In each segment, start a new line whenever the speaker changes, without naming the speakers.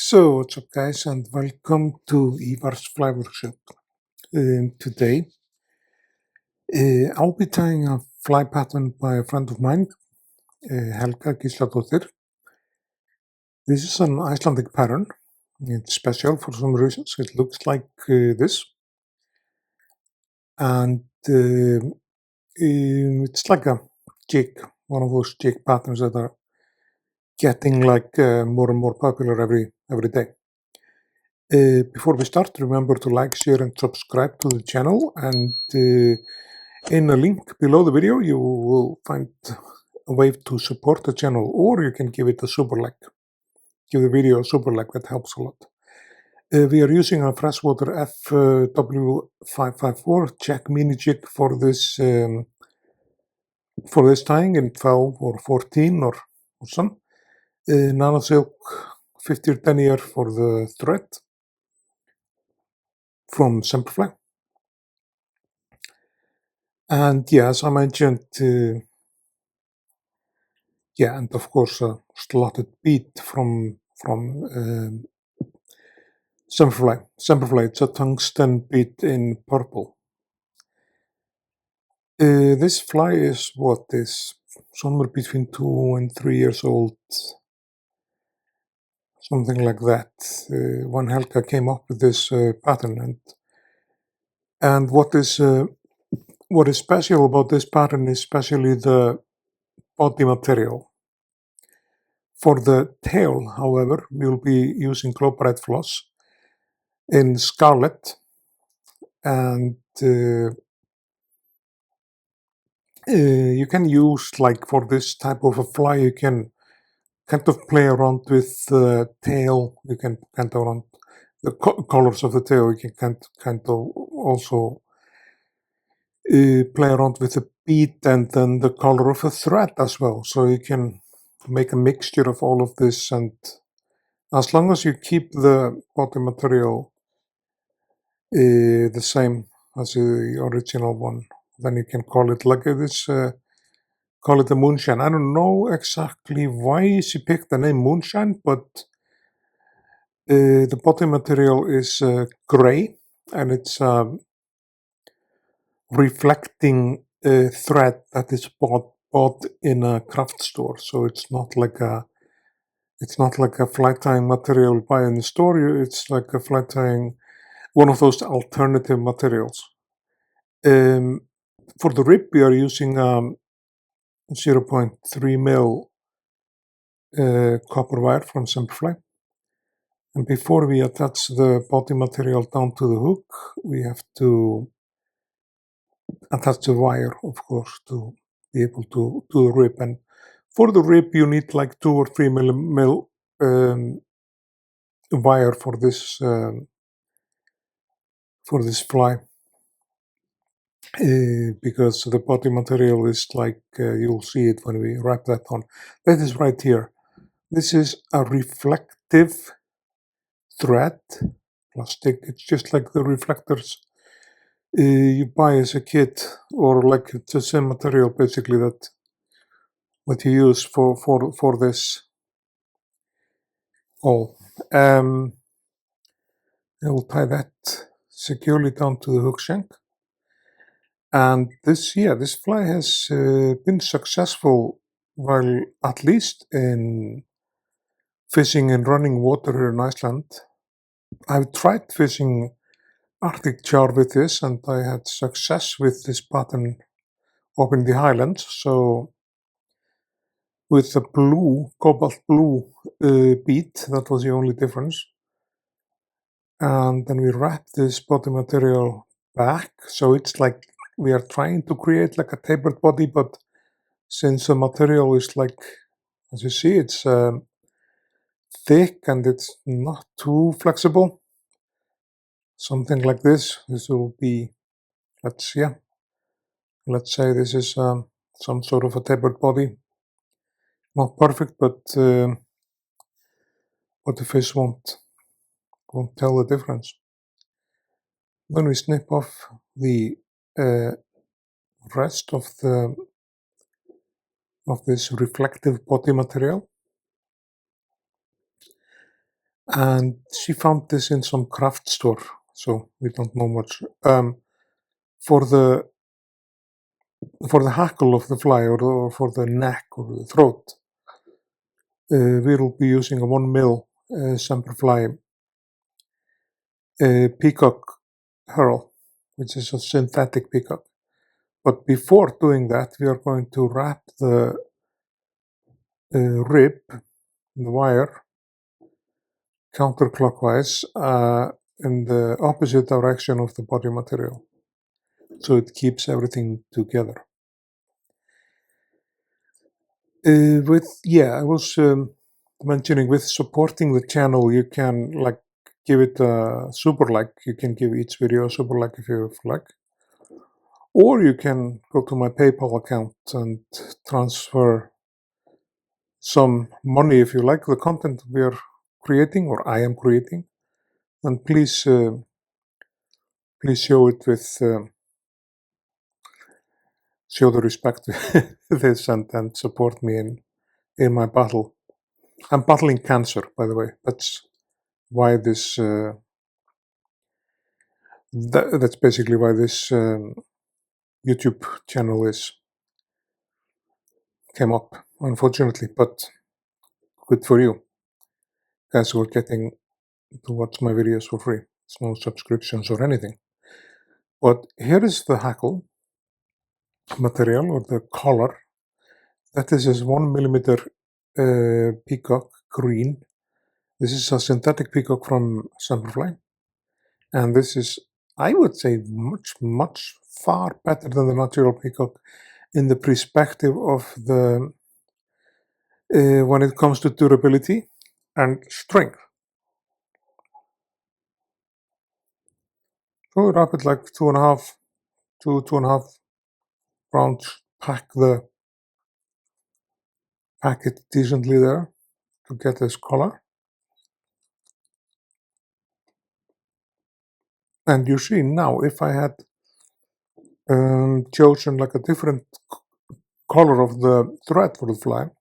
So, what's up guys, and welcome to Ívar's Fly Workshop. Today, I'll be tying a fly pattern by a friend of mine, Helga Gísladóttir. This is an Icelandic pattern. It's special for some reasons. It looks like this. And it's like a jig, one of those jig patterns that are getting like more and more popular every day. Before we start, remember to like, share and subscribe to the channel, and in a link below the video you will find a way to support the channel, or you can give it a super like. Give the video a super like, that helps a lot. We are using a freshwater FW554 check mini jig for this tying in 12 or 14 or some. Nano silk 50 or 10 year for the thread from Semperfli. And yeah, as I mentioned, and of course a slotted bead from Semperfli. Semperfli, it's a tungsten bead in purple. This fly is somewhere between 2 and 3 years old, something like that. When Helga came up with this pattern, and what is special about this pattern is especially the body material. For the tail, however, we'll be using Globrite floss in Scarlet, and you can use, like for this type of a fly, you can kind of play around with the tail. You can kind of around the colors of the tail. You can kind of also play around with the bead and then the color of the thread as well. So you can make a mixture of all of this, and as long as you keep the body material the same as the original one, then you can call it like this. Call it a moonshine. I don't know exactly why she picked the name moonshine, but the body material is gray, and it's reflecting thread that is bought in a craft store. So it's not like a fly tying material you buy in the store. It's like a fly tying, one of those alternative materials. For the rib, we are using 0.3 mil copper wire from Semperfli. And before we attach the body material down to the hook, we have to attach the wire, of course, to be able to do the rib. And for the rib, you need like 2 or 3 mil wire for this fly, because the body material is like, you'll see it when we wrap that on. That is right here. This is a reflective thread, plastic. It's just like the reflectors you buy as a kit, or like it's the same material basically that you use for this all. I will tie that securely down to the hook shank. And this fly has been successful, while at least in fishing in running water here in Iceland. I've tried fishing Arctic char with this, and I had success with this pattern up in the Highlands. So with the cobalt blue bead, that was the only difference. And then we wrap this body material back, so it's like we are trying to create like a tapered body, but since the material is like, as you see, it's thick and it's not too flexible, something like this. This will be, let's say this is some sort of a tapered body. Not perfect, but the fish won't tell the difference. Then we snip off the rest of this reflective body material, and she found this in some craft store, so we don't know much. For the hackle of the fly, or for the neck or the throat, we will be using a 1 mil Semperfli Peacock herl, which is a synthetic peacock. But before doing that, we are going to wrap the rib, the wire, counterclockwise in the opposite direction of the body material, so it keeps everything together. I was mentioning with supporting the channel, you can give it a SuperLike. You can give each video a SuperLike if you like, or you can go to my PayPal account and transfer some money if you like the content we are creating, or I am creating, and please show it with show the respect with this and support me in my battle. I'm battling cancer, by the way. That's why this that's basically why this YouTube channel came up, unfortunately, but good for you guys who are getting to watch my videos for free. It's no subscriptions or anything. But here is the hackle material, or the collar. That is 1 millimeter peacock green. This is a synthetic peacock from Semperfli, and this is, I would say, much far better than the natural peacock in the perspective of the when it comes to durability and strength. So we wrap it like 2.5 rounds, pack it decently there to get this color. And you see now, if I had chosen like a different color of the thread for the fly,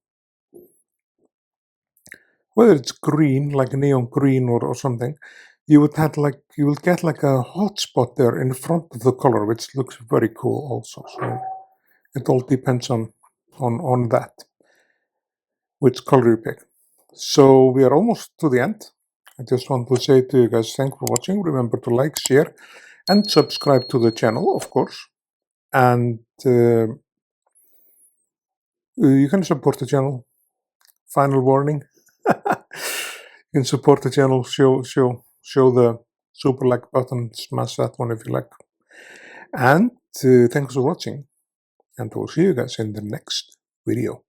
whether it's green, like neon green or something, you will get like a hot spot there in front of the color, which looks very cool also. So it all depends on that, which color you pick. So we are almost to the end. I just want to say to you guys, thanks for watching. Remember to like, share, and subscribe to the channel, of course. And you can support the channel. Final warning. You can support the channel, show the super like button, smash that one if you like. And thanks for watching, and we'll see you guys in the next video.